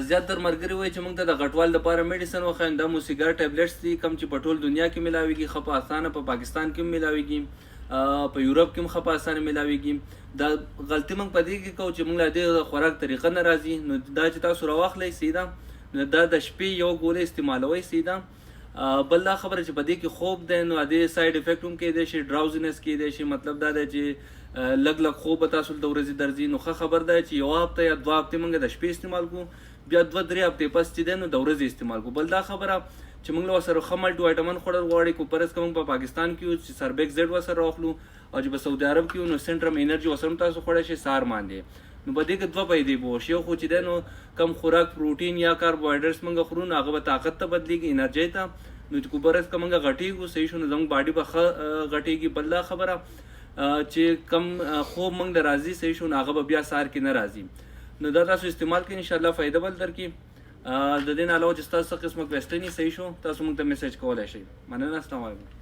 زیاتره ملګري وایي چې موږ ته د غټوال لپاره میډیسن وښایم. دا موسیګر ټابلیټس دي کوم چې په ټول دنیا کې ملاویږي، ښه په اسانه په پاکستان کې هم ملاویږي، په یورپ کې هم ښه په اسانه ملاویږي. دا غلطي موږ په دې کې کوو چې موږ له دې خوراک طریقه نه راځي. نو دا چې تاسو راواخلئ سیده، نو دا د شپې یو ګولۍ استعمالوئ سیده. بل دا خبره چې په دې کې خوب دی، نو دې سایډ افیکټ هم کیدی شي، ډراوزینس کیدی شي. مطلب دا دی چې لږ خوب به تاسو د ورځې درځي. نو ښه خبر ده چې یوه هفته یا 2 هفتې موږ د شپې استعمال کوو، بیا 2-3 هفتې پس چې دی نو د ورځې استعمال کوو. بل دا خبره چې موږ له ورسره ښه ملټي وایټامین خوړل غواړي، کو فرض کوو په پاکستان کې یو چې سربیک زیډ ورسره واخلو، او چې په سعودي عرب کې یو نو سنټرم انرژي ورسره هم تاسو خوړی شئ سهار باندې. نو په دې کې 2 فایدې به وشي. یو خو چې دی نو کم خوراک پروټین یا کاربوهایډریټس موږ خورو نو هغه به طاقت ته بدلېږي، انرژۍ ته. نو چې کو فرض که موږ غټېږو صحیح شو، نو زموږ باډي به ښه غټېږي. بل دا خبره چې کم خوب موږ د راځي صحیح شو، نو هغه به بیا سهار کې نه راځي. نو دا تاسو استعمال کړئ، انشاءالله فایده به درکړي. د دې نه علاوه چې ستاسو څه قسمه کوېسچن وي صحیح شو، تاسو موږ ته میسج کولی شئ. مننه، السلام علیکم.